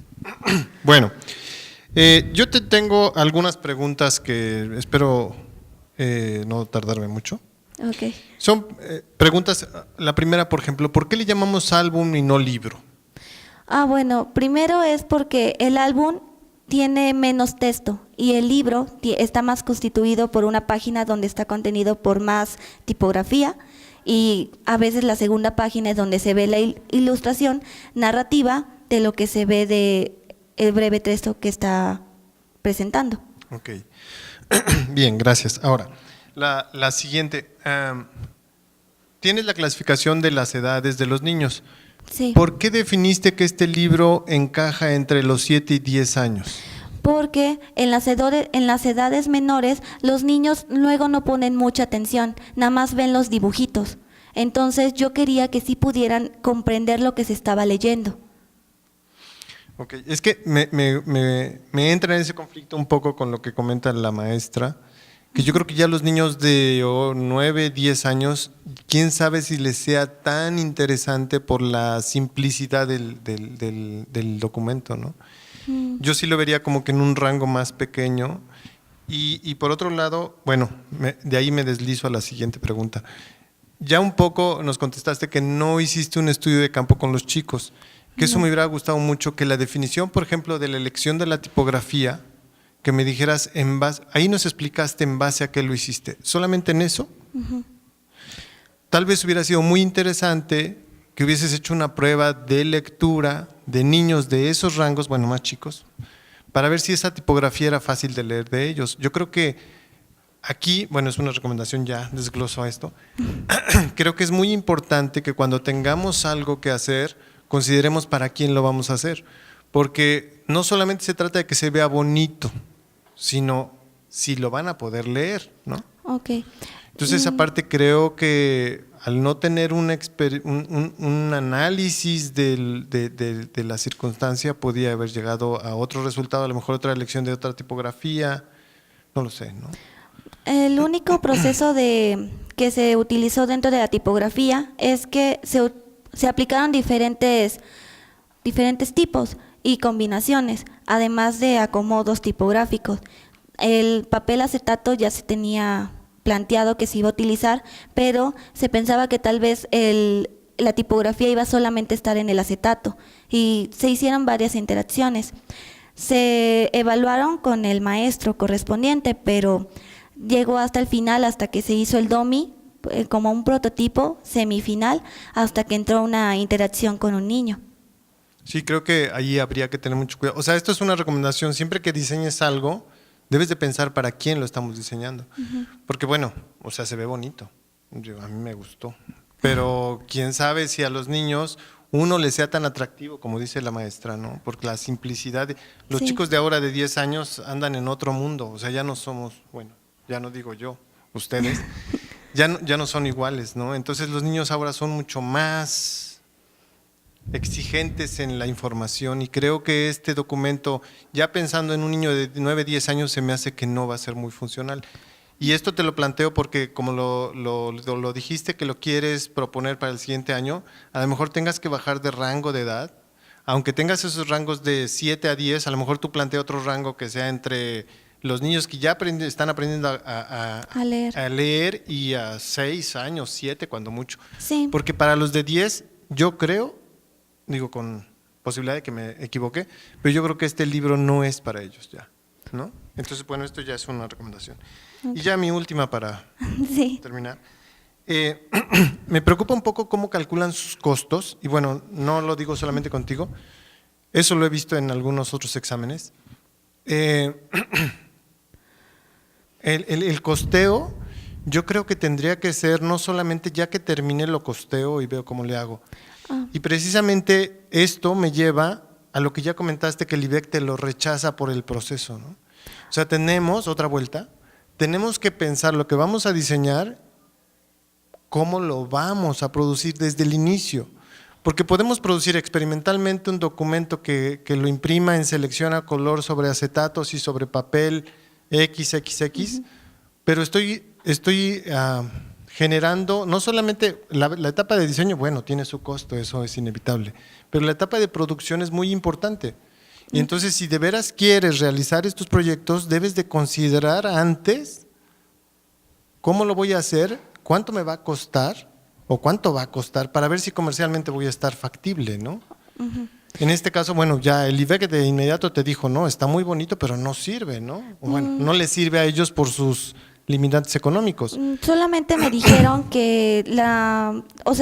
Bueno, yo te tengo algunas preguntas que espero no tardarme mucho. Okay. Son preguntas, la primera, por ejemplo, ¿por qué le llamamos álbum y no libro? Ah, bueno, primero es porque el álbum tiene menos texto y el libro está más constituido por una página donde está contenido por más tipografía, y a veces la segunda página es donde se ve la ilustración narrativa de lo que se ve de el breve texto que está presentando. Ok, bien, gracias. Ahora, la siguiente, tienes la clasificación de las edades de los niños. Sí. ¿Por qué definiste que este libro encaja entre los 7 y 10 años? Porque en las edades menores los niños luego no ponen mucha atención, nada más ven los dibujitos. Entonces yo quería que sí pudieran comprender lo que se estaba leyendo. Ok, es que me entra en ese conflicto un poco con lo que comenta la maestra, que yo creo que ya los niños de 9, 10 años, quién sabe si les sea tan interesante por la simplicidad del documento, ¿no? Yo sí lo vería como que en un rango más pequeño. Y por otro lado, bueno, de ahí me deslizo a la siguiente pregunta. Ya un poco nos contestaste que no hiciste un estudio de campo con los chicos, que eso me hubiera gustado mucho, que la definición, por ejemplo, de la elección de la tipografía, que me dijeras, ahí nos explicaste en base a qué lo hiciste, solamente en eso. Tal vez hubiera sido muy interesante que hubieses hecho una prueba de lectura de niños de esos rangos, bueno, más chicos, para ver si esa tipografía era fácil de leer de ellos. Yo creo que aquí, bueno, es una recomendación, ya desgloso a esto, creo que es muy importante que cuando tengamos algo que hacer, consideremos para quién lo vamos a hacer, porque no solamente se trata de que se vea bonito, sino si lo van a poder leer, ¿no? Okay. Entonces, esa parte creo que al no tener un análisis de la circunstancia, podía haber llegado a otro resultado, a lo mejor otra elección de otra tipografía, no lo sé, ¿no? El único proceso que se utilizó dentro de la tipografía es que se aplicaron diferentes tipos y combinaciones, además de acomodos tipográficos. El papel acetato ya se tenía planteado que se iba a utilizar, pero se pensaba que tal vez la tipografía iba solamente a estar en el acetato y se hicieron varias interacciones. Se evaluaron con el maestro correspondiente, pero llegó hasta el final, hasta que se hizo el dummy como un prototipo semifinal, hasta que entró una interacción con un niño. Sí, creo que ahí habría que tener mucho cuidado. O sea, esto es una recomendación. Siempre que diseñes algo, debes de pensar para quién lo estamos diseñando. Porque bueno, o sea, se ve bonito. A mí me gustó. Pero quién sabe si a los niños uno les sea tan atractivo como dice la maestra, ¿no? Porque la simplicidad. Los Sí. chicos de ahora de 10 años andan en otro mundo. O sea, ya no somos, bueno, ya no digo yo, ustedes, ya no son iguales, ¿no? Entonces los niños ahora son mucho más exigentes en la información y creo que este documento, ya pensando en un niño de 9, 10 años, se me hace que no va a ser muy funcional. Y esto te lo planteo porque como lo dijiste que lo quieres proponer para el siguiente año, a lo mejor tengas que bajar de rango de edad, aunque tengas esos rangos de 7 a 10, a lo mejor tú plantea otro rango que sea entre los niños que ya están aprendiendo A leer. a leer y a 6 años, 7 cuando mucho. Sí. Porque para los de 10, yo creo, digo con posibilidad de que me equivoque, pero yo creo que este libro no es para ellos ya, ¿no? Entonces, bueno, esto ya es una recomendación. Y ya mi última para Sí. terminar. Me preocupa un poco cómo calculan sus costos, y bueno, no lo digo solamente contigo, eso lo he visto en algunos otros exámenes. El costeo, yo creo que tendría que ser no solamente ya que termine lo costeo y veo cómo le hago. Y precisamente esto me lleva a lo que ya comentaste, que el IBEC te lo rechaza por el proceso, ¿no? O sea, tenemos otra vuelta, tenemos que pensar lo que vamos a diseñar, cómo lo vamos a producir desde el inicio. Porque podemos producir experimentalmente un documento que lo imprima en selección a color sobre acetatos y sobre papel XXX, pero estoy generando, no solamente la etapa de diseño, bueno, tiene su costo, eso es inevitable, pero la etapa de producción es muy importante. Y entonces, si de veras quieres realizar estos proyectos, debes de considerar antes cómo lo voy a hacer, cuánto me va a costar o cuánto va a costar para ver si comercialmente voy a estar factible, ¿no? En este caso, bueno, ya el IBEC de inmediato te dijo, no, está muy bonito, pero no sirve, ¿no? O bueno, no les sirve a ellos por sus limitantes económicos. Solamente me dijeron que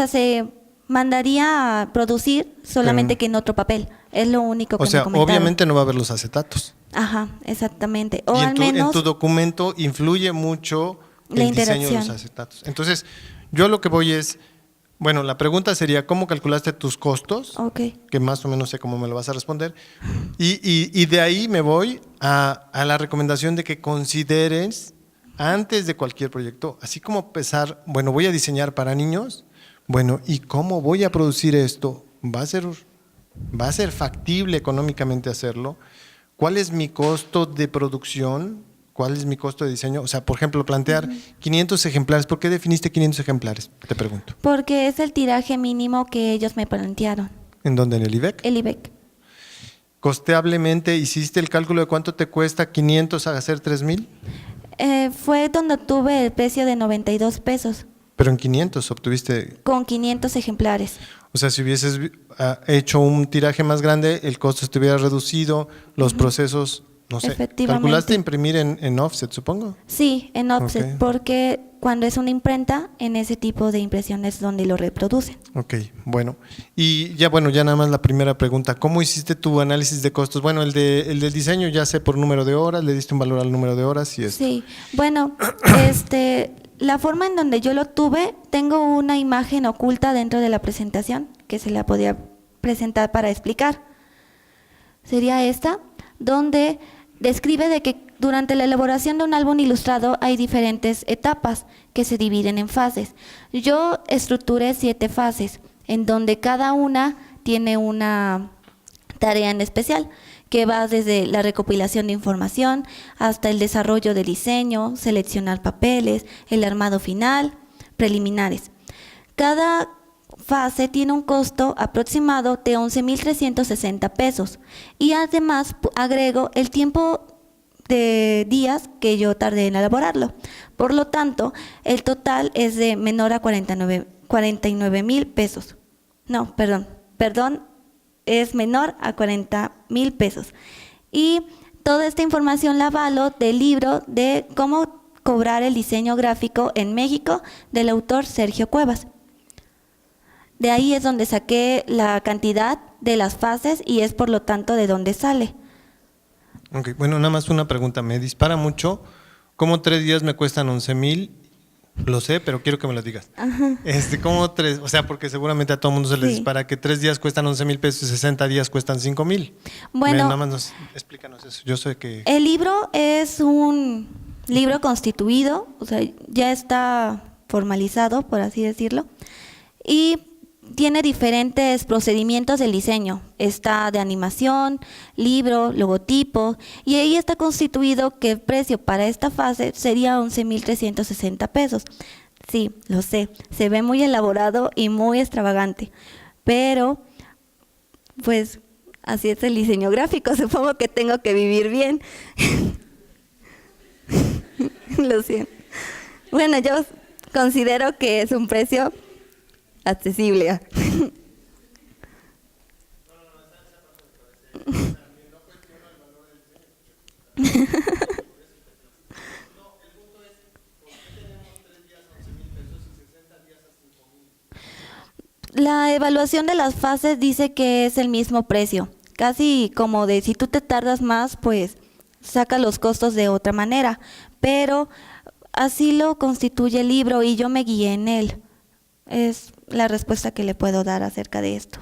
se mandaría a producir solamente Pero- que en otro papel. Es lo único que O sea, me comentaron. obviamente no va a haber los acetatos. Ajá, exactamente. O Y al en menos tu documento influye mucho La el diseño de interacción. los acetatos. Entonces, yo lo que voy es, bueno, la pregunta sería, ¿cómo calculaste tus costos? Ok. Que más o menos sé cómo me lo vas a responder. Y de ahí me voy a la recomendación de que consideres antes de cualquier proyecto, así como pensar, bueno, voy a diseñar para niños, bueno, ¿y cómo voy a producir esto? ¿Va a ser factible económicamente hacerlo? ¿Cuál es mi costo de producción? ¿Cuál es mi costo de diseño? O sea, por ejemplo, plantear 500 ejemplares. ¿Por qué definiste 500 ejemplares? Te pregunto. Porque es el tiraje mínimo que ellos me plantearon, ¿En dónde? ¿En el IBEC? el IBEC. ¿Costeablemente hiciste el cálculo de cuánto te cuesta 500 a hacer 3000? Fue donde tuve el precio de 92 pesos, Pero en 500 obtuviste, con 500 ejemplares. o sea, si hubieses hecho un tiraje más grande, el costo estuviera reducido, los procesos, no sé. Efectivamente. ¿Calculaste imprimir en offset, supongo? Sí, en offset, Ok. porque cuando es una imprenta, en ese tipo de impresiones donde lo reproducen. Ok, bueno. Y ya nada más la primera pregunta. ¿Cómo hiciste tu análisis de costos? Bueno, el del diseño ya sé por número de horas, le diste un valor al número de horas y esto. Sí, bueno, la forma en donde yo lo tuve, tengo una imagen oculta dentro de la presentación que se la podía presentar para explicar. Sería esta, donde describe de que durante la elaboración de un álbum ilustrado hay diferentes etapas que se dividen en fases. Yo estructuré 7 fases, en donde cada una tiene una tarea en especial, que va desde la recopilación de información hasta el desarrollo de diseño, seleccionar papeles, el armado final, preliminares. Cada fase tiene un costo aproximado de 11.360 pesos y además agrego el tiempo de días que yo tardé en elaborarlo. Por lo tanto, el total es de menor a 49.000 pesos. No, perdón, es menor a 40.000 pesos. Y toda esta información la avalo del libro de Cómo cobrar el diseño gráfico en México del autor Sergio Cuevas. De ahí es donde saqué la cantidad de las fases y es por lo tanto de donde sale. Ok, bueno, nada más una pregunta. Me dispara mucho. ¿Cómo 3 días me cuestan 11,000? Lo sé, pero quiero que me lo digas. Ajá. ¿Cómo 3? O sea, porque seguramente a todo mundo se le Sí. dispara que 3 días cuestan 11,000 pesos y 60 días cuestan 5,000. Bueno, Nada más explícanos eso. Yo sé que… el libro es un libro constituido, o sea, ya está formalizado, por así decirlo, y tiene diferentes procedimientos del diseño. Está de animación, libro, logotipo, y ahí está constituido que el precio para esta fase sería 11.360 pesos. Sí, lo sé, se ve muy elaborado y muy extravagante, pero pues así es el diseño gráfico, supongo que tengo que vivir bien. Lo siento. Bueno, yo considero que es un precio accesible. La evaluación de las fases dice que es el mismo precio, casi como de si tú te tardas más, pues saca los costos de otra manera, pero así lo constituye el libro y yo me guié en él. Es la respuesta que le puedo dar acerca de esto.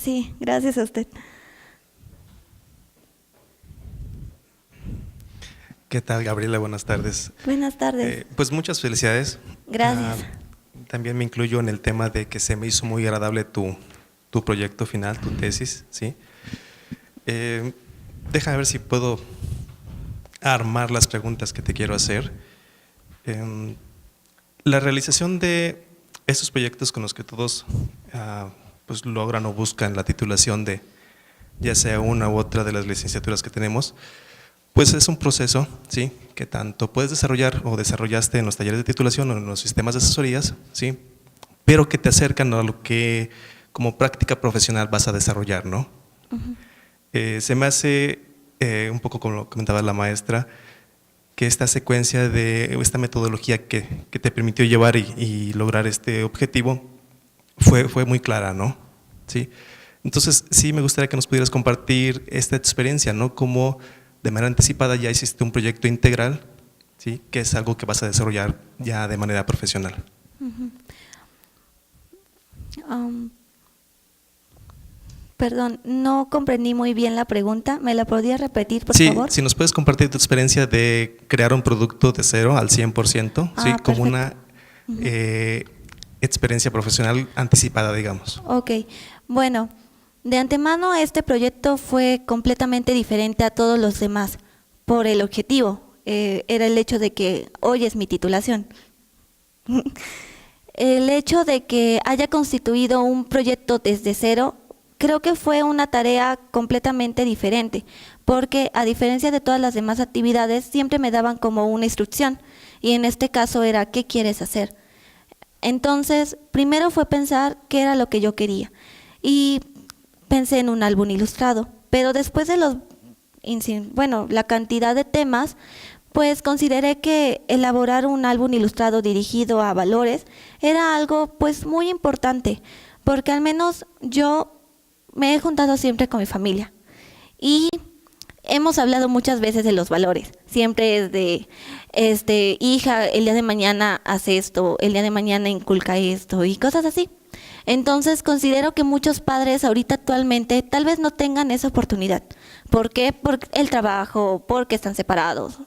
Sí, gracias a usted. ¿Qué tal, Gabriela? Buenas tardes. Buenas tardes. Pues muchas felicidades. Gracias. También me incluyo en el tema de que se me hizo muy agradable tu proyecto final, tu tesis, ¿sí? Déjame ver si puedo armar las preguntas que te quiero hacer. La realización de estos proyectos con los que todos pues logran o buscan la titulación de ya sea una u otra de las licenciaturas que tenemos, pues es un proceso, ¿sí?, que tanto puedes desarrollar o desarrollaste en los talleres de titulación o en los sistemas de asesorías, ¿sí?, pero que te acercan a lo que como práctica profesional vas a desarrollar, ¿no? Uh-huh. Se me hace, un poco como lo comentaba la maestra, que esta secuencia de esta metodología que te permitió llevar y lograr este objetivo fue muy clara, ¿no? ¿Sí? Entonces, sí me gustaría que nos pudieras compartir esta experiencia, ¿no? Cómo de manera anticipada ya hiciste un proyecto integral, ¿sí?, que es algo que vas a desarrollar ya de manera profesional. Uh-huh. Perdón, no comprendí muy bien la pregunta. ¿Me la podría repetir, por favor? Sí, si nos puedes compartir tu experiencia de crear un producto de cero al 100%, ¿sí?, como una experiencia profesional anticipada, digamos. Ok, bueno, de antemano este proyecto fue completamente diferente a todos los demás por el objetivo. Era el hecho de que hoy es mi titulación. El hecho de que haya constituido un proyecto desde cero, creo que fue una tarea completamente diferente, porque a diferencia de todas las demás actividades, siempre me daban como una instrucción, y en este caso era, ¿qué quieres hacer? Entonces, primero fue pensar qué era lo que yo quería, y pensé en un álbum ilustrado, pero después de la cantidad de temas, pues consideré que elaborar un álbum ilustrado dirigido a valores era algo pues muy importante, porque al menos yo me he juntado siempre con mi familia y hemos hablado muchas veces de los valores. Siempre es de, hija, el día de mañana hace esto, el día de mañana inculca esto y cosas así. Entonces considero que muchos padres ahorita actualmente tal vez no tengan esa oportunidad. ¿Por qué? Por el trabajo, porque están separados,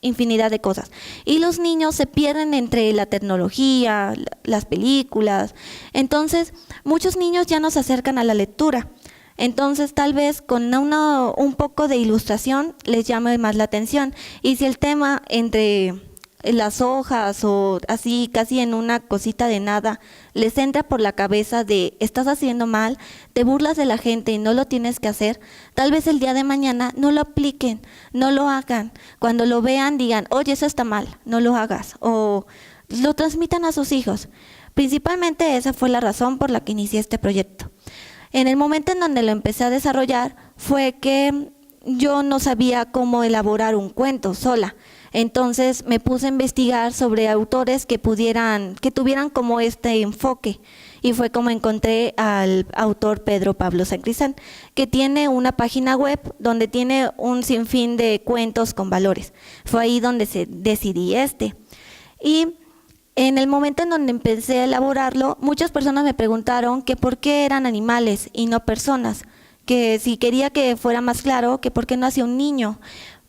infinidad de cosas. Y los niños se pierden entre la tecnología, las películas. Entonces, muchos niños ya no se acercan a la lectura. Entonces tal vez con un poco de ilustración les llame más la atención. Y si el tema entre las hojas o así casi en una cosita de nada les entra por la cabeza de estás haciendo mal, te burlas de la gente y no lo tienes que hacer, tal vez el día de mañana no lo apliquen, no lo hagan. Cuando lo vean digan, oye, eso está mal, no lo hagas, o lo transmitan a sus hijos. Principalmente esa fue la razón por la que inicié este proyecto. En el momento en donde lo empecé a desarrollar fue que yo no sabía cómo elaborar un cuento sola. Entonces me puse a investigar sobre autores que tuvieran como este enfoque, y fue como encontré al autor Pedro Pablo Sacristán, que tiene una página web donde tiene un sinfín de cuentos con valores. Fue ahí donde decidí este. Y en el momento en donde empecé a elaborarlo, muchas personas me preguntaron que por qué eran animales y no personas, que si quería que fuera más claro, que por qué no hacía un niño,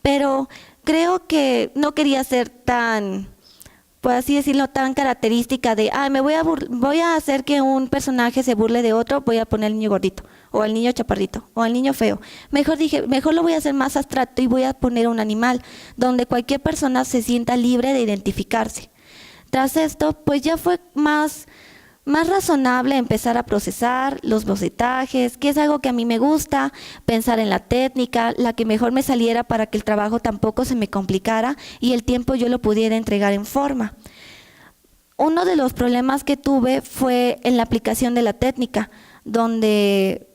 pero creo que no quería ser tan, por así decirlo, tan característica de, voy a hacer que un personaje se burle de otro, voy a poner al niño gordito, o al niño chaparrito, o al niño feo. Mejor lo voy a hacer más abstracto y voy a poner un animal, donde cualquier persona se sienta libre de identificarse. Tras esto, pues ya fue más razonable empezar a procesar los bocetajes, que es algo que a mí me gusta, pensar en la técnica, la que mejor me saliera para que el trabajo tampoco se me complicara y el tiempo yo lo pudiera entregar en forma. Uno de los problemas que tuve fue en la aplicación de la técnica, donde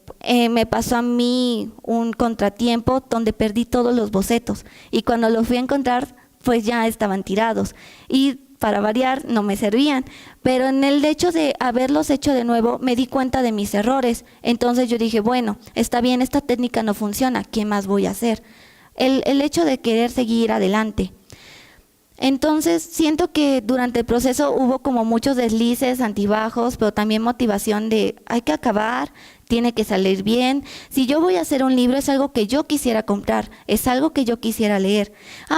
me pasó a mí un contratiempo donde perdí todos los bocetos y cuando los fui a encontrar pues ya estaban tirados y para variar no me servían, pero en el hecho de haberlos hecho de nuevo me di cuenta de mis errores. Entonces yo dije, bueno, está bien, esta técnica no funciona, ¿qué más voy a hacer? El hecho de querer seguir adelante. Entonces siento que durante el proceso hubo como muchos deslices, altibajos, pero también motivación de hay que acabar, tiene que salir bien. Si yo voy a hacer un libro es algo que yo quisiera comprar, es algo que yo quisiera leer.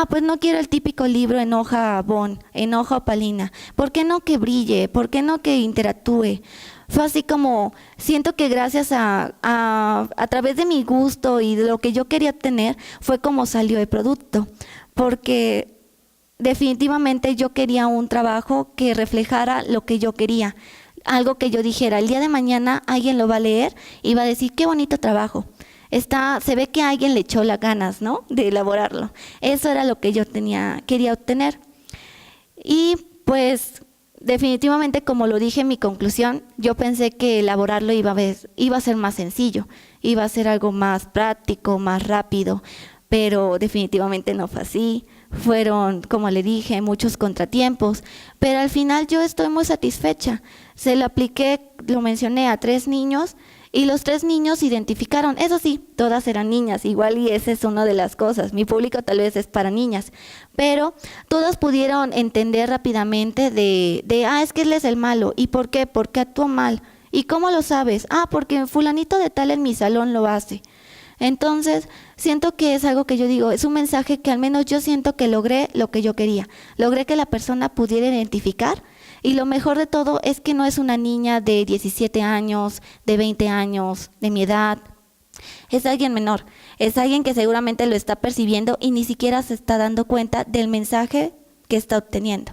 Pues no quiero el típico libro en hoja bond, en hoja opalina. ¿Por qué no que brille? ¿Por qué no que interactúe? Fue así como, siento que gracias a través de mi gusto y de lo que yo quería obtener, fue como salió el producto. Porque definitivamente yo quería un trabajo que reflejara lo que yo quería, algo que yo dijera, el día de mañana alguien lo va a leer y va a decir, qué bonito trabajo, se ve que alguien le echó las ganas, ¿no?, de elaborarlo. Eso era lo que yo quería obtener. Y pues definitivamente, como lo dije en mi conclusión, yo pensé que elaborarlo iba a ser más sencillo, iba a ser algo más práctico, más rápido, pero definitivamente no fue así. Fueron, como le dije, muchos contratiempos, pero al final yo estoy muy satisfecha. Se lo apliqué, lo mencioné, a 3 niños y los 3 niños identificaron, eso sí, todas eran niñas, igual y esa es una de las cosas, mi público tal vez es para niñas, pero todas pudieron entender rápidamente es que él es el malo. ¿Y por qué? Porque actuó mal. ¿Y cómo lo sabes? Porque fulanito de tal en mi salón lo hace. Entonces, siento que es algo que yo digo, es un mensaje que al menos yo siento que logré lo que yo quería. Logré que la persona pudiera identificar y lo mejor de todo es que no es una niña de 17 años, de 20 años, de mi edad. Es alguien menor, es alguien que seguramente lo está percibiendo y ni siquiera se está dando cuenta del mensaje que está obteniendo.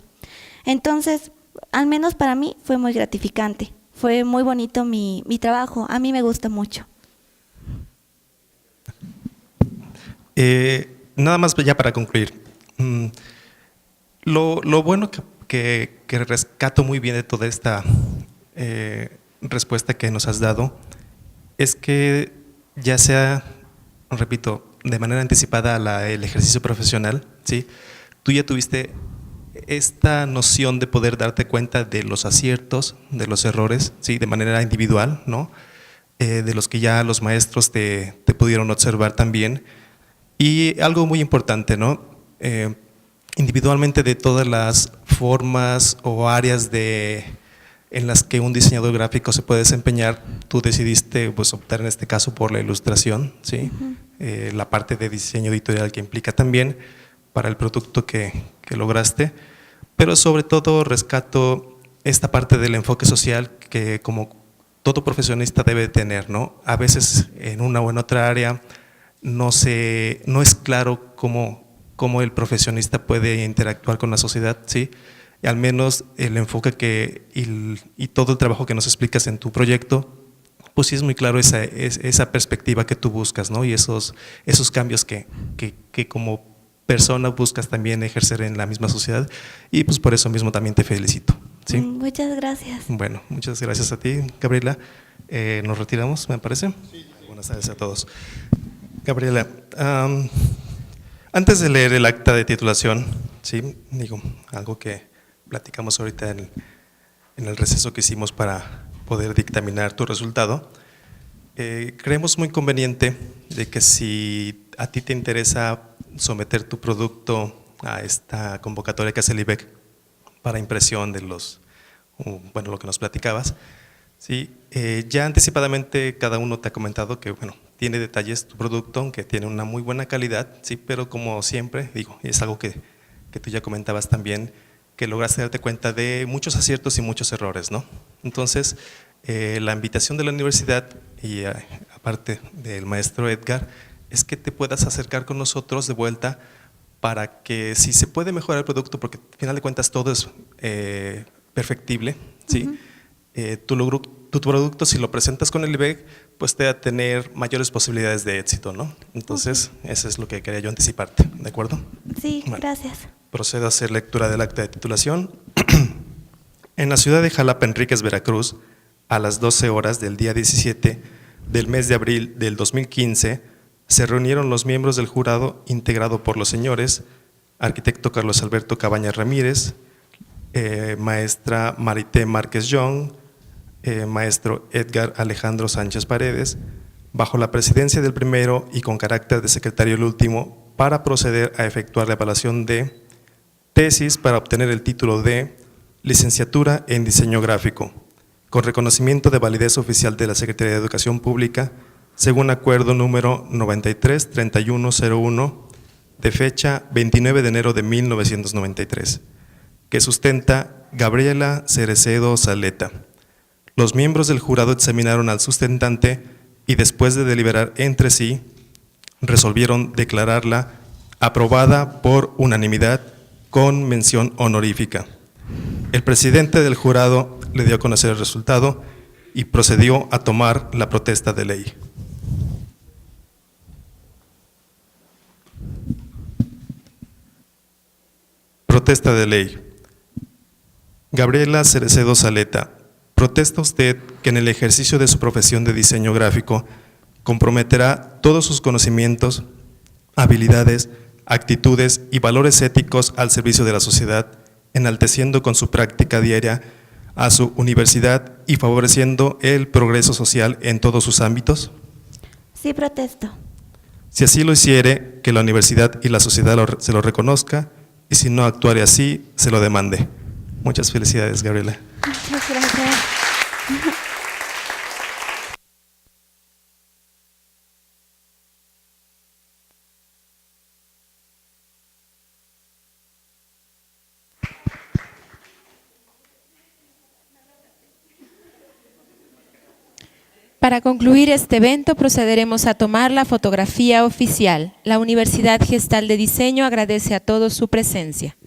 Entonces, al menos para mí fue muy gratificante, fue muy bonito mi trabajo, a mí me gusta mucho. Nada más ya para concluir, lo bueno que rescato muy bien de toda esta respuesta que nos has dado es que ya sea, repito, de manera anticipada el ejercicio profesional, ¿sí?, tú ya tuviste esta noción de poder darte cuenta de los aciertos, de los errores, ¿sí?, de manera individual, ¿no?, de los que ya los maestros te pudieron observar también. Y algo muy importante, ¿no?, individualmente de todas las formas o áreas en las que un diseñador gráfico se puede desempeñar, tú decidiste pues optar en este caso por la ilustración, ¿sí? La parte de diseño editorial que implica también para el producto que lograste, pero sobre todo rescato esta parte del enfoque social que como todo profesionista debe tener, ¿no? A veces en una o en otra área no es claro cómo el profesionista puede interactuar con la sociedad, ¿sí? Y al menos el enfoque y todo el trabajo que nos explicas en tu proyecto, pues sí es muy claro esa perspectiva que tú buscas, ¿no? Y esos cambios que como persona buscas también ejercer en la misma sociedad, y pues por eso mismo también te felicito, ¿sí? Muchas gracias. Bueno, muchas gracias a ti, Gabriela. Nos retiramos, me parece. Sí. Buenas tardes a todos. Gabriela, antes de leer el acta de titulación, ¿sí? Digo, algo que platicamos ahorita en el receso que hicimos para poder dictaminar tu resultado, creemos muy conveniente de que si a ti te interesa someter tu producto a esta convocatoria que hace el IBEC para impresión de lo que nos platicabas, ¿sí? Ya anticipadamente cada uno te ha comentado que, bueno, tiene detalles tu producto, aunque tiene una muy buena calidad, ¿sí? Pero como siempre, digo, es algo que tú ya comentabas también, que lograste darte cuenta de muchos aciertos y muchos errores, ¿no? Entonces, la invitación de la universidad y aparte del maestro Edgar es que te puedas acercar con nosotros de vuelta para que si se puede mejorar el producto, porque al final de cuentas todo es perfectible, ¿sí? Tu producto, si lo presentas con el IBEC, pues te va a tener mayores posibilidades de éxito, ¿no? Entonces, eso es lo que quería yo anticiparte, ¿de acuerdo? Sí, bueno, gracias. Procedo a hacer lectura del acta de titulación. En la ciudad de Jalapa, Enríquez, Veracruz, a las 12 horas del día 17 del mes de abril del 2015, se reunieron los miembros del jurado integrado por los señores arquitecto Carlos Alberto Cabañas Ramírez, maestra Marité Márquez Young, maestro Edgar Alejandro Sánchez Paredes, bajo la presidencia del primero y con carácter de secretario el último, para proceder a efectuar la evaluación de tesis para obtener el título de licenciatura en diseño gráfico, con reconocimiento de validez oficial de la Secretaría de Educación Pública, según acuerdo número 93-3101, de fecha 29 de enero de 1993, que sustenta Gabriela Cerecedo Saleta. Los miembros del jurado examinaron al sustentante y después de deliberar entre sí, resolvieron declararla aprobada por unanimidad con mención honorífica. El presidente del jurado le dio a conocer el resultado y procedió a tomar la protesta de ley. Protesta de ley. Gabriela Cerecedo Saleta, protesta usted que en el ejercicio de su profesión de diseño gráfico comprometerá todos sus conocimientos, habilidades, actitudes y valores éticos al servicio de la sociedad, enalteciendo con su práctica diaria a su universidad y favoreciendo el progreso social en todos sus ámbitos? Sí, protesto. Si así lo hiciere, que la universidad y la sociedad se lo reconozca, y si no actuare así, se lo demande. Muchas felicidades, Gabriela. Muchas gracias. Para concluir este evento, procederemos a tomar la fotografía oficial. La Universidad Gestal de Diseño agradece a todos su presencia.